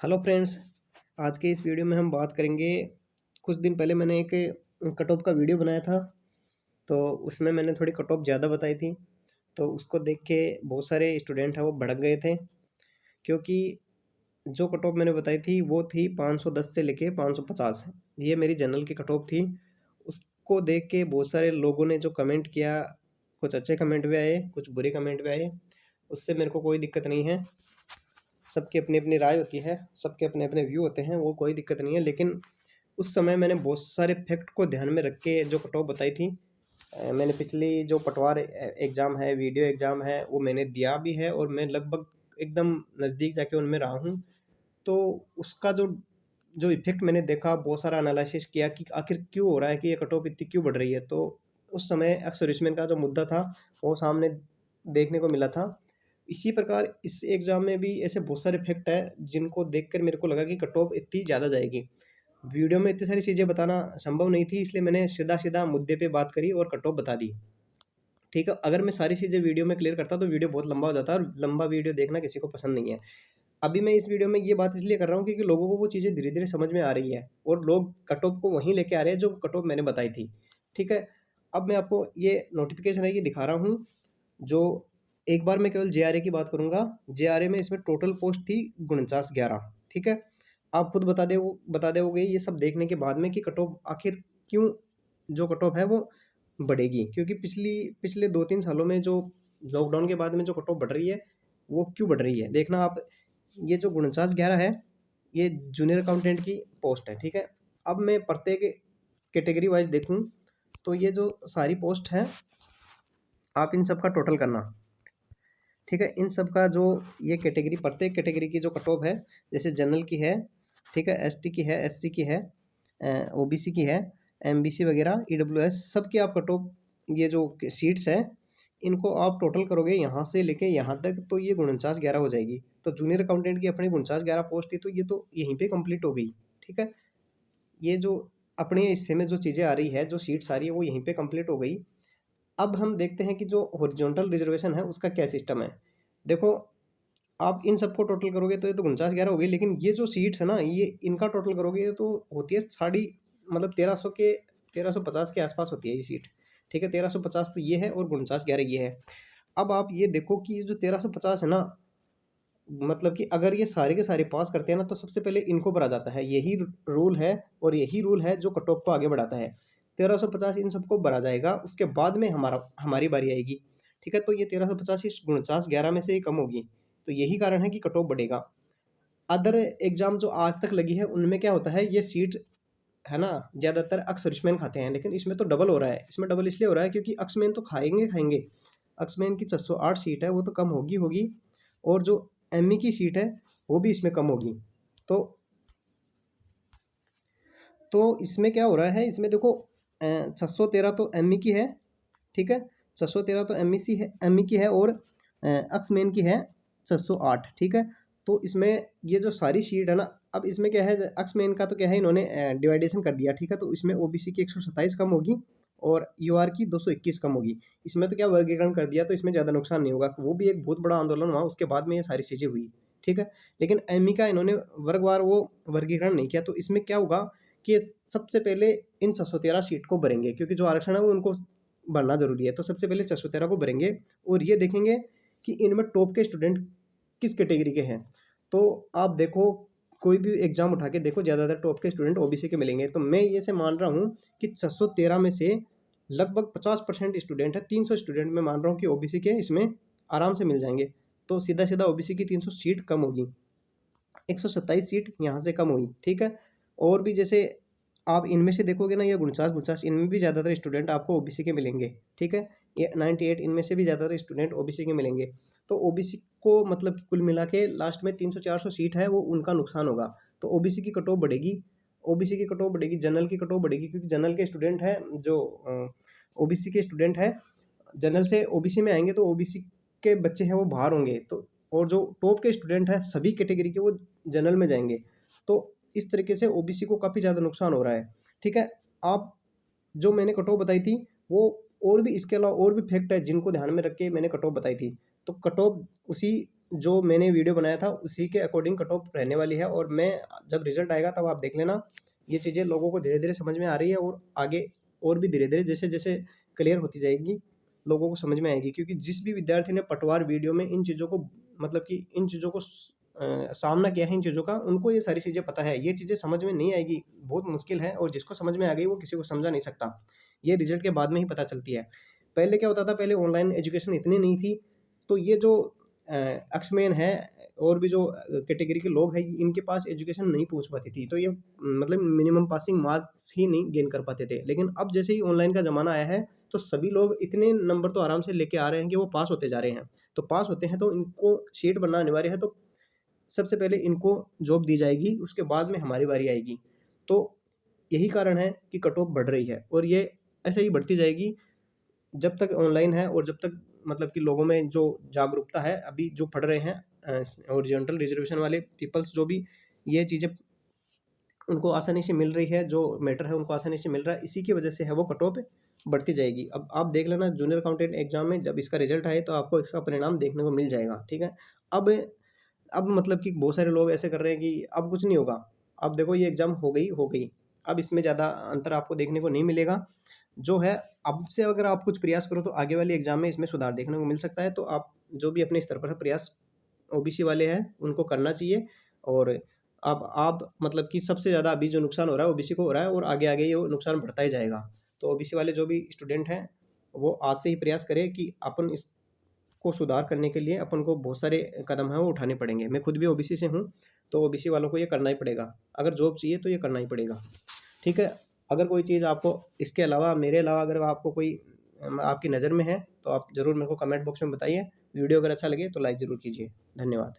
Hello friends. आज के इस वीडियो में हम बात करेंगे। कुछ दिन पहले मैंने एक कट ऑफ का वीडियो बनाया था, तो उसमें मैंने थोड़ी कट ऑफ ज़्यादा बताई थी। तो उसको देख के बहुत सारे स्टूडेंट हैं वो भड़क गए थे, क्योंकि जो कट ऑफ मैंने बताई थी वो थी 510 से लेके 550। ये मेरी जनरल की कट ऑफ थी। उसको देख के बहुत सारे लोगों ने जो कमेंट किया, कुछ अच्छे कमेंट भी आए, कुछ बुरे कमेंट भी आए। उससे मेरे को कोई दिक्कत नहीं है। सबकी अपनी अपनी राय होती है, सबके अपने अपने व्यू होते हैं, वो कोई दिक्कत नहीं है। लेकिन उस समय मैंने बहुत सारे फैक्ट को ध्यान में रख के जो कट ऑफ बताई थी। मैंने पिछली जो पटवार एग्ज़ाम है, वीडियो एग्ज़ाम है, वो मैंने दिया भी है और मैं लगभग एकदम नज़दीक जाके उनमें रहा हूँ। तो उसका जो जो इफ़ेक्ट मैंने देखा, बहुत सारा एनालिसिस किया कि आखिर क्यों हो रहा है, कि ये कट ऑफ इतनी क्यों बढ़ रही है। तो उस समय एक्स-सर्विसमैन का जो मुद्दा था, वो सामने देखने को मिला था। इसी प्रकार इस एग्ज़ाम में भी ऐसे बहुत सारे फैक्ट हैं, जिनको देखकर मेरे को लगा कि कट ऑफ इतनी ज़्यादा जाएगी। वीडियो में इतनी सारी चीज़ें बताना संभव नहीं थी, इसलिए मैंने सीधा-सीधा मुद्दे पे बात करी और कट ऑफ बता दी। ठीक है? अगर मैं सारी चीज़ें वीडियो में क्लियर करता तो वीडियो बहुत लंबा हो जाता और लंबा वीडियो देखना किसी को पसंद नहीं है। अभी मैं इस वीडियो में ये बात इसलिए कर रहा हूँ क्योंकि लोगों को वो चीज़ें धीरे-धीरे समझ में आ रही है और लोग कट ऑफ को वहीं लेके आ रहे हैं जो कट ऑफ मैंने बताई थी। ठीक है? अब मैं आपको ये नोटिफ़िकेशन है ये दिखा रहा हूँ, जो एक बार मैं केवल जेआरए की बात करूँगा। जेआरए में इसमें टोटल पोस्ट थी 49-11। ठीक है? आप खुद बता दोगे ये सब देखने के बाद में कि कट ऑफ आखिर क्यों, जो कट ऑफ है वो बढ़ेगी। क्योंकि पिछले 2-3 सालों में जो लॉकडाउन के बाद में जो कट ऑफ बढ़ रही है, वो क्यों बढ़ रही है? देखना आप, ये जो 49-11 है, ये जूनियर अकाउंटेंट की पोस्ट है। ठीक है? अब मैं प्रत्येक कैटेगरी वाइज़ देखूँ, तो ये जो सारी पोस्ट हैं, आप इन सब का टोटल करना। ठीक है? इन सब का जो ये कैटेगरी, प्रत्येक कैटेगरी की जो कट ऑफ है, जैसे जनरल की है, ठीक है, एसटी की है, एससी की है, ओबीसी की है, एमबीसी वगैरह, ईडब्ल्यूएस, सब की आप कट ऑफ, ये जो सीट्स हैं, इनको आप टोटल करोगे यहाँ से लेके यहाँ तक, तो ये 49-11 हो जाएगी। तो जूनियर अकाउंटेंट की अपनी 49-11 पोस्ट थी, तो ये तो यहीं पे कंप्लीट हो गई। ठीक है? ये जो अपने हिस्से में जो चीज़ें आ रही है, जो सीट्स आ रही है, वो यहीं पे कंप्लीट हो गई। अब हम देखते हैं कि जो हॉरिजॉन्टल रिजर्वेशन है उसका क्या सिस्टम है। देखो, आप इन सबको टोटल करोगे तो ये तो 49-11 हो गई, लेकिन ये जो सीट्स है ना, ये इनका टोटल करोगे ये तो होती है साढ़ी, मतलब 1300 के 1350 के आसपास होती है ये सीट। ठीक है? 1350 तो ये है और 49-11 ये है। अब आप ये देखो कि ये जो 1350 है ना, मतलब कि अगर ये सारे के सारे पास करते हैं ना, तो सबसे पहले इनको भरा जाता है। यही रूल है और यही रूल है जो कट ऑफ को आगे बढ़ाता है। 1350 इन सबको भरा जाएगा, उसके बाद में हमारी बारी आएगी। ठीक है? तो ये 1350 इस 49-11 में से ही कम होगी। तो यही कारण है कि कट ऑफ बढ़ेगा। अदर एग्ज़ाम जो आज तक लगी है, उनमें क्या होता है, ये सीट है ना, ज़्यादातर अक्स-सर्विसमैन खाते हैं, लेकिन इसमें तो डबल हो रहा है। इसमें डबल इसलिए हो रहा है क्योंकि अक्समैन तो खाएँगे। अक्समैन की 608 सीट है, वो तो कम होगी और जो एमई की सीट है, वो भी इसमें कम होगी। तो इसमें क्या हो रहा है, इसमें देखो 613 तो एमई की है। ठीक है? 613 तो एमई की है और अक्समैन की है 608। ठीक है? तो इसमें ये जो सारी सीट है ना, अब इसमें क्या है, अक्समैन का तो क्या है, इन्होंने डिवाइडेशन कर दिया। ठीक है? तो इसमें ओबीसी की 127 कम होगी और यूआर की 221 कम होगी। इसमें तो क्या वर्गीकरण कर दिया, तो इसमें ज़्यादा नुकसान नहीं होगा। वो भी एक बहुत बड़ा आंदोलन हुआ, उसके बाद में ये सारी चीज़ें हुई। ठीक है? लेकिन एमई का इन्होंने वर्गवार वो वर्गीकरण नहीं किया, तो इसमें क्या होगा कि सबसे पहले इन 613 सीट को भरेंगे, क्योंकि जो आरक्षण है वो उनको भरना ज़रूरी है। तो सबसे पहले 613 को भरेंगे और ये देखेंगे कि इनमें टॉप के स्टूडेंट किस कैटेगरी के हैं। तो आप देखो, कोई भी एग्ज़ाम उठा के देखो, ज़्यादातर टॉप के स्टूडेंट ओबीसी के मिलेंगे। तो मैं ये से मान रहा हूँ कि 613 में से लगभग 50% स्टूडेंट है, 300 स्टूडेंट मैं मान रहा हूँ कि ओबीसी के इसमें आराम से मिल जाएँगे। तो सीधा-सीधा ओबीसी की 300 सीट कम होगी। 127 सीट यहाँ से कम हुई। ठीक है? और भी जैसे आप इनमें से देखोगे ना, ये 49-49, इनमें भी ज़्यादातर स्टूडेंट आपको ओबीसी के मिलेंगे। ठीक है? ये 98, इनमें से भी ज़्यादातर स्टूडेंट ओबीसी के मिलेंगे। तो ओबीसी को मतलब कि कुल मिला के लास्ट में 300-400 सीट है, वो उनका नुकसान होगा। तो ओबीसी की कट ऑफ बढ़ेगी, ओबीसी की कट ऑफ बढ़ेगी, जनरल की कट ऑफ बढ़ेगी, क्योंकि जनरल के स्टूडेंट हैं जो ओबीसी के स्टूडेंट हैं, जनरल से ओबीसी में आएँगे तो ओबीसी के बच्चे हैं वो बाहर होंगे, तो और जो टॉप के स्टूडेंट हैं सभी कैटेगरी के, वो जनरल में जाएँगे। तो इस तरीके से ओबीसी को काफ़ी ज़्यादा नुकसान हो रहा है। ठीक है? आप जो मैंने कट ऑफ बताई थी, वो और भी इसके अलावा और भी फैक्ट है जिनको ध्यान में रख के मैंने कट ऑफ बताई थी। तो कट ऑफ उसी जो मैंने वीडियो बनाया था उसी के अकॉर्डिंग कट ऑफ रहने वाली है। और मैं जब रिजल्ट आएगा तब आप देख लेना, ये चीज़ें लोगों को धीरे-धीरे समझ में आ रही है और आगे और भी धीरे-धीरे जैसे-जैसे क्लियर होती जाएगी, लोगों को समझ में आएगी। क्योंकि जिस भी विद्यार्थी ने पटवार वीडियो में इन चीज़ों को मतलब कि इन चीज़ों को सामना किया है इन चीज़ों का, उनको ये सारी चीज़ें पता है। ये चीज़ें समझ में नहीं आएगी, बहुत मुश्किल है, और जिसको समझ में आ गई वो किसी को समझा नहीं सकता। ये रिजल्ट के बाद में ही पता चलती है। पहले क्या होता था, पहले ऑनलाइन एजुकेशन इतनी नहीं थी, तो ये जो एक्समैन है और भी जो कैटेगरी के लोग हैं, इनके पास एजुकेशन नहीं पहुँच पाती थी, तो ये मतलब मिनिमम पासिंग मार्क्स ही नहीं गेन कर पाते थे। लेकिन अब जैसे ही ऑनलाइन का ज़माना आया है, तो सभी लोग इतने नंबर तो आराम से लेके आ रहे हैं कि वो पास होते जा रहे हैं। तो पास होते हैं तो इनको सीट बनना अनिवार्य है, तो सबसे पहले इनको जॉब दी जाएगी, उसके बाद में हमारी बारी आएगी। तो यही कारण है कि कट ऑफ बढ़ रही है, और ये ऐसे ही बढ़ती जाएगी जब तक ऑनलाइन है, और जब तक मतलब कि लोगों में जो जागरूकता है, अभी जो पढ़ रहे हैं हॉरिज़ॉन्टल रिज़र्वेशन वाले पीपल्स, जो भी ये चीज़ें उनको आसानी से मिल रही है, जो मैटर है उनको आसानी से मिल रहा है, इसी की वजह से है वो कट ऑफ बढ़ती जाएगी। अब आप देख लेना जूनियर अकाउंटेंट एग्ज़ाम में जब इसका रिज़ल्ट आए तो आपको इसका परिणाम देखने को मिल जाएगा, ठीक है? अब अब मतलब कि बहुत सारे लोग ऐसे कर रहे हैं कि अब कुछ नहीं होगा। अब देखो ये एग्ज़ाम हो गई, हो गई। अब इसमें ज़्यादा अंतर आपको देखने को नहीं मिलेगा। जो है, अब से अगर आप कुछ प्रयास करो तो आगे वाले एग्ज़ाम में इसमें सुधार देखने को मिल सकता है। तो आप जो भी अपने स्तर पर प्रयास ओबीसी वाले हैं, उनको करना चाहिए। और अब आप मतलब कि सबसे ज़्यादा अभी जो नुकसान हो रहा है ओबीसी को हो रहा है, और आगे-आगे ये नुकसान बढ़ता ही जाएगा। तो ओबीसी वाले जो भी स्टूडेंट हैं, वो आज से ही प्रयास करें कि अपन इसको सुधार करने के लिए अपन को बहुत सारे कदम हैं वो उठाने पड़ेंगे। मैं खुद भी ओबीसी से हूँ, तो ओबीसी वालों को ये करना ही पड़ेगा। अगर जॉब चाहिए तो ये करना ही पड़ेगा। ठीक है? अगर कोई चीज़ आपको इसके अलावा, मेरे अलावा अगर आपको कोई आपकी नज़र में है, तो आप ज़रूर मेरे को कमेंट बॉक्स में बताइए। वीडियो अगर अच्छा लगे तो लाइक ज़रूर कीजिए। धन्यवाद।